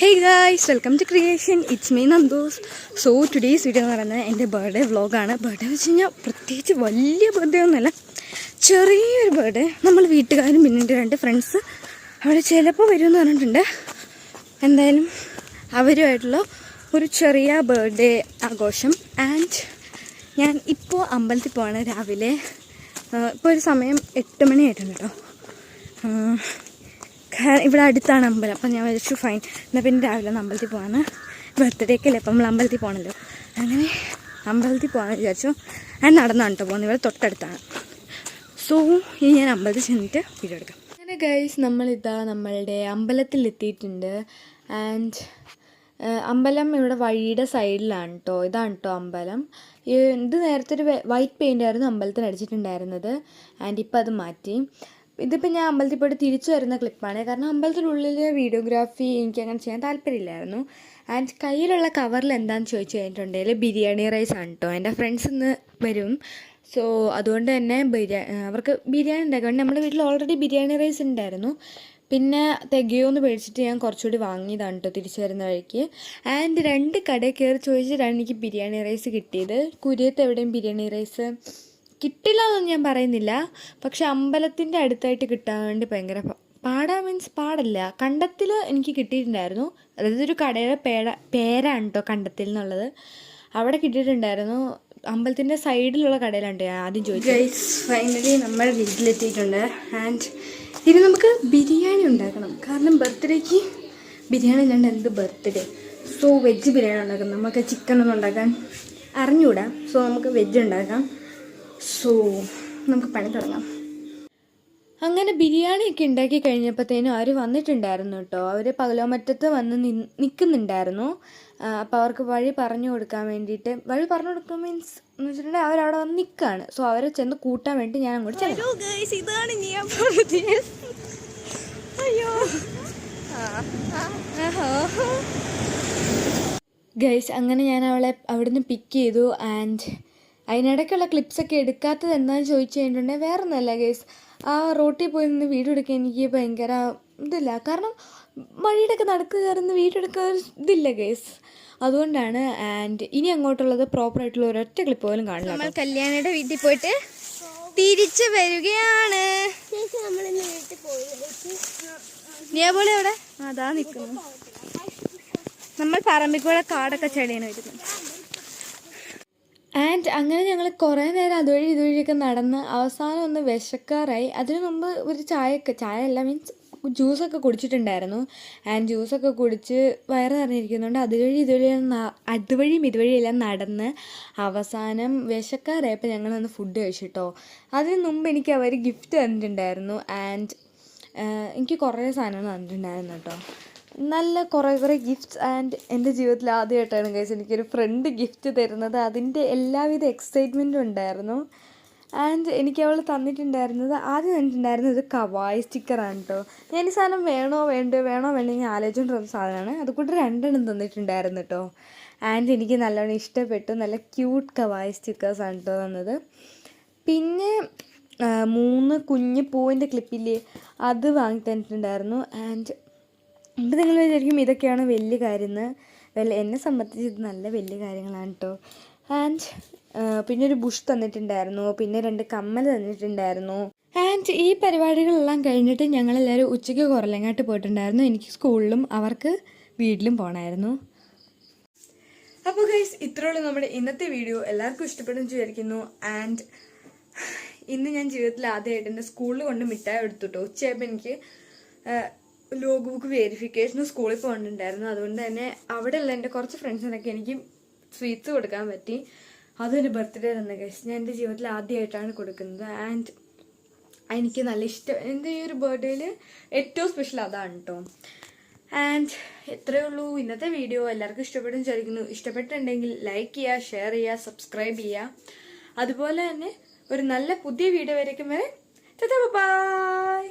Hey guys, welcome to Creation. It's me Nandus. So today's video എന്ന് പറയുന്നത് എൻ്റെ birthday വ്ളോഗാണ്. ബർത്ത്ഡേ എന്ന് വെച്ച് കഴിഞ്ഞാൽ പ്രത്യേകിച്ച് വലിയ ബർത്ത്ഡേ ഒന്നുമല്ല, ചെറിയൊരു ബർത്ത്ഡേ. നമ്മൾ വീട്ടുകാരും പിന്നെ എൻ്റെ രണ്ട് ഫ്രണ്ട്സ് അവിടെ ചിലപ്പോൾ വരുമെന്ന് പറഞ്ഞിട്ടുണ്ട്. എന്തായാലും അവരുമായിട്ടുള്ള ഒരു ചെറിയ ബർത്ത്ഡേ ആഘോഷം. ആൻഡ് ഞാൻ ഇപ്പോൾ അമ്പലത്തിൽ പോവാണ് രാവിലെ. ഇപ്പോൾ ഒരു സമയം 8 മണിയായിട്ടുണ്ട് കേട്ടോ. ഇവിടെ അടുത്താണ് അമ്പലം. അപ്പം ഞാൻ വിചാരിച്ചു ഫൈൻ, എന്നാൽ പിന്നെ രാവിലെ ഒന്ന് അമ്പലത്തിൽ പോകാമെന്ന്. ബർത്ത്ഡേക്കല്ലേ, അപ്പം നമ്മൾ അമ്പലത്തിൽ പോകണമല്ലോ. അങ്ങനെ അമ്പലത്തിൽ പോകാമെന്ന് വിചാരിച്ചു. ഞാൻ നടന്നാണ് കേട്ടോ പോകുന്നത്, ഇവിടെ തൊട്ടടുത്താണ്. സോ ഇനി ഞാൻ അമ്പലത്തിൽ ചെന്നിട്ട് വീഡിയോ എടുക്കാം. അങ്ങനെ ഗൈസ്, നമ്മളിതാ നമ്മളുടെ അമ്പലത്തിൽ എത്തിയിട്ടുണ്ട്. ആൻഡ് അമ്പലം ഇവിടെ വഴിയുടെ സൈഡിലാണ് കേട്ടോ. ഇതാണ് കേട്ടോ അമ്പലം. ഇത് നേരത്തെ ഒരു വൈറ്റ് പെയിൻ്റായിരുന്നു അമ്പലത്തിന് അടിച്ചിട്ടുണ്ടായിരുന്നത്. ആൻഡ് ഇപ്പം അത് മാറ്റി. ഇതിപ്പോൾ ഞാൻ അമ്പലത്തിൽ പോയിട്ട് തിരിച്ചു വരുന്ന ക്ലിപ്പാണ്. കാരണം അമ്പലത്തിനുള്ളിൽ വീഡിയോഗ്രാഫി എനിക്ക് അങ്ങനെ ചെയ്യാൻ താല്പര്യമില്ലായിരുന്നു. ആൻഡ് കയ്യിലുള്ള കവറിൽ എന്താണെന്ന് ചോദിച്ചു കഴിഞ്ഞിട്ടുണ്ടെങ്കിൽ ബിരിയാണി റൈസ് ആണ് കേട്ടോ. എൻ്റെ ഫ്രണ്ട്സ് ഇന്ന് വരും. സോ അതുകൊണ്ട് തന്നെ അവർക്ക് ബിരിയാണി ഉണ്ടാക്കാൻ നമ്മുടെ വീട്ടിൽ ഓൾറെഡി ബിരിയാണി റൈസ് ഉണ്ടായിരുന്നു. പിന്നെ തികയോന്ന് പേടിച്ചിട്ട് ഞാൻ കുറച്ചുകൂടി വാങ്ങിയതാണ് കേട്ടോ തിരിച്ചു വരുന്ന വഴിക്ക്. ആൻഡ് 2 കടയിൽ കയറി ചോദിച്ചിട്ടാണ് എനിക്ക് ബിരിയാണി റൈസ് കിട്ടിയത്. കുര്യത്ത് എവിടെയും ബിരിയാണി റൈസ് കിട്ടില്ല എന്നൊന്നും ഞാൻ പറയുന്നില്ല, പക്ഷെ അമ്പലത്തിൻ്റെ അടുത്തായിട്ട് കിട്ടാൻ വേണ്ടി ഭയങ്കര മീൻസ് പാടല്ല. കണ്ടത്തിൽ എനിക്ക് കിട്ടിയിട്ടുണ്ടായിരുന്നു. അതായത് ഒരു കടയുടെ പേരാണ് കേട്ടോ കണ്ടത്തിൽ എന്നുള്ളത്. അവിടെ കിട്ടിയിട്ടുണ്ടായിരുന്നു. അമ്പലത്തിൻ്റെ സൈഡിലുള്ള കടയിലാണ് ഞാൻ ആദ്യം ചോദിച്ചത്. ഗൈസ്, ഫൈനലി നമ്മൾ വീട്ടിലെത്തിയിട്ടുണ്ട്. ആൻഡ് ഇനി നമുക്ക് ബിരിയാണി ഉണ്ടാക്കണം. കാരണം ബർത്ത്ഡേക്ക് ബിരിയാണി ഇല്ലാണ്ട് എന്ത് ബർത്ത്ഡേ. സോ വെജ് ബിരിയാണി ഉണ്ടാക്കാം. നമുക്ക് ചിക്കനൊന്നും ഉണ്ടാക്കാൻ അറിഞ്ഞുകൂടാ. സോ നമുക്ക് വെജ് ഉണ്ടാക്കാം. സോ നമുക്ക് പണി തുടങ്ങാം. അങ്ങനെ ബിരിയാണിയൊക്കെ ഉണ്ടാക്കി കഴിഞ്ഞപ്പോഴത്തേനും അവർ വന്നിട്ടുണ്ടായിരുന്നു കേട്ടോ. അവർ പകലോമറ്റത്ത് വന്ന് നിൽക്കുന്നുണ്ടായിരുന്നു. അപ്പോൾ അവർക്ക് വഴി പറഞ്ഞു കൊടുക്കാൻ വേണ്ടിയിട്ട്, വഴി പറഞ്ഞു കൊടുക്കാൻ മീൻസ് എന്ന് വെച്ചിട്ടുണ്ടെങ്കിൽ അവരവിടെ വന്ന് നിൽക്കുകയാണ്. സോ അവരെ ചെന്ന് കൂട്ടാൻ വേണ്ടി ഞാൻ അങ്ങോട്ട് ചെന്നു. ഗൈസ്, അങ്ങനെ ഞാൻ അവളെ അവിടുന്ന് പിക്ക് ചെയ്തു. ആൻഡ് അതിനിടയ്ക്കുള്ള ക്ലിപ്സൊക്കെ എടുക്കാത്തത് എന്താണെന്ന് ചോദിച്ചു കഴിഞ്ഞിട്ടുണ്ടെങ്കിൽ വേറെ ഒന്നുമല്ല ഗൈസ്, ആ റോട്ടിൽ പോയി നിന്ന് വീഡിയോ എടുക്കാൻ എനിക്ക് ഭയങ്കര ഇതില്ല. കാരണം വഴിയുടെയൊക്കെ നടക്കുക കയറുന്ന വീഡിയോ എടുക്കാൻ ഇതില്ല ഗൈസ്, അതുകൊണ്ടാണ്. ആൻഡ് ഇനി അങ്ങോട്ടുള്ളത് പ്രോപ്പറായിട്ടുള്ള ഒരൊറ്റ ക്ലിപ്പ് പോലും കാണില്ല. നമ്മൾ കല്യാണിയുടെ വീട്ടിൽ പോയിട്ട് തിരിച്ചു വരികയാണ്. നീ പോലെ അവിടെ അതാ നിൽക്കുന്നു. നമ്മൾ പറമ്പിക്കൂടെ കാടൊക്കെ ചെടിയാണ് വരുന്നത്. ആൻഡ് അങ്ങനെ ഞങ്ങൾ കുറേ നേരം അതുവഴി ഇതുവഴിയൊക്കെ നടന്ന് അവസാനം ഒന്ന് വിശക്കാറായി. അതിനു മുമ്പ് ഒരു ചായ മീൻസ് ജ്യൂസൊക്കെ കുടിച്ചിട്ടുണ്ടായിരുന്നു. ആൻഡ് ജ്യൂസൊക്കെ കുടിച്ച് വയറ് നിറഞ്ഞിരിക്കുന്നുണ്ട്. അതുവഴിയും ഇതുവഴിയെല്ലാം നടന്ന് അവസാനം വിശക്കാറായപ്പോൾ ഞങ്ങളൊന്ന് ഫുഡ് കഴിച്ചിട്ടോ. അതിന് മുമ്പ് എനിക്ക് അവർ ഗിഫ്റ്റ് തന്നിട്ടുണ്ടായിരുന്നു. ആൻഡ് എനിക്ക് കുറേ സാധനങ്ങൾ തന്നിട്ടുണ്ടായിരുന്നു കേട്ടോ, നല്ല കുറേ ഗിഫ്റ്റ്സ്. ആൻഡ് എൻ്റെ ജീവിതത്തിൽ ആദ്യമായിട്ടാണ് ഗൈസ് എനിക്കൊരു ഫ്രണ്ട് ഗിഫ്റ്റ് തരുന്നത്. അതിൻ്റെ എല്ലാവിധ എക്സൈറ്റ്മെൻറ്റും ഉണ്ടായിരുന്നു. ആൻഡ് എനിക്ക് അവൾ ആദ്യം തന്നിട്ടുണ്ടായിരുന്നത് കവായി സ്റ്റിക്കറാണ് കേട്ടോ. ഞാൻ ഈ സാധനം വേണോ വേണ്ടോ ഞാൻ ആലോചിച്ചുകൊണ്ടിരുന്ന സാധനമാണ്. അതുകൊണ്ട് 2 എണ്ണം തന്നിട്ടുണ്ടായിരുന്നു കേട്ടോ. ആൻഡ് എനിക്ക് നല്ലോണം ഇഷ്ടപ്പെട്ടു. നല്ല ക്യൂട്ട് കവായി സ്റ്റിക്കേഴ്സാണ് കേട്ടോ തന്നത്. പിന്നെ 3 കുഞ്ഞ് പൂവിൻ്റെ ക്ലിപ്പില്ലേ, അത് വാങ്ങി തന്നിട്ടുണ്ടായിരുന്നു. ആൻഡ് ഇപ്പം നിങ്ങൾ വിചാരിക്കും ഇതൊക്കെയാണ് വലിയ കാര്യമെന്ന്. എന്നെ സംബന്ധിച്ച് ഇത് നല്ല വലിയ കാര്യങ്ങളാണ് കേട്ടോ. ആൻഡ് പിന്നെ ഒരു ബുഷ് തന്നിട്ടുണ്ടായിരുന്നു. പിന്നെ 2 കമ്മൽ തന്നിട്ടുണ്ടായിരുന്നു. ആൻഡ് ഈ പരിപാടികളെല്ലാം കഴിഞ്ഞിട്ട് ഞങ്ങളെല്ലാവരും ഉച്ചയ്ക്ക് കുറലങ്ങാട്ട് പോയിട്ടുണ്ടായിരുന്നു. എനിക്ക് സ്കൂളിലും അവർക്ക് വീട്ടിലും പോകണമായിരുന്നു. അപ്പോൾ ഗൈസ്, ഇത്രയുള്ളൂ നമ്മുടെ ഇന്നത്തെ വീഡിയോ. എല്ലാവർക്കും ഇഷ്ടപ്പെടുമെന്ന് വിചാരിക്കുന്നു. ആൻഡ് ഇന്ന് ഞാൻ ജീവിതത്തിൽ ആദ്യമായിട്ട് എൻ്റെ സ്കൂളിൽ കൊണ്ട് മിഠായി എടുത്തു കേട്ടോ. ഉച്ചയായപ്പോൾ എനിക്ക് ലോഗ് ബുക്ക് വെരിഫിക്കേഷന് സ്കൂളിൽ പോകണമെന്നുണ്ടായിരുന്നു. അതുകൊണ്ട് തന്നെ അവിടെയുള്ള എൻ്റെ കുറച്ച് ഫ്രണ്ട്സിനൊക്കെ എനിക്ക് സ്വീറ്റ്സ് കൊടുക്കാൻ പറ്റി. അതൊരു ബർത്ത്ഡേ തന്നെ ഗൈസ്, ഞാൻ എൻ്റെ ജീവിതത്തിൽ ആദ്യമായിട്ടാണ് കൊടുക്കുന്നത്. ആൻഡ് എനിക്ക് നല്ല ഇഷ്ടം. എൻ്റെ ഈ ഒരു ബർത്ത്ഡേയിൽ ഏറ്റവും സ്പെഷ്യൽ അതാണ് കേട്ടോ. ആൻഡ് എത്രയേ ഉള്ളൂ ഇന്നത്തെ വീഡിയോ. എല്ലാവർക്കും ഇഷ്ടപ്പെടും വിചാരിക്കുന്നു. ഇഷ്ടപ്പെട്ടിട്ടുണ്ടെങ്കിൽ ലൈക്ക് ചെയ്യുക, ഷെയർ ചെയ്യുക, സബ്സ്ക്രൈബ് ചെയ്യുക. അതുപോലെ തന്നെ ഒരു നല്ല പുതിയ വീഡിയോ വരയ്ക്കും വരെ ബൈ.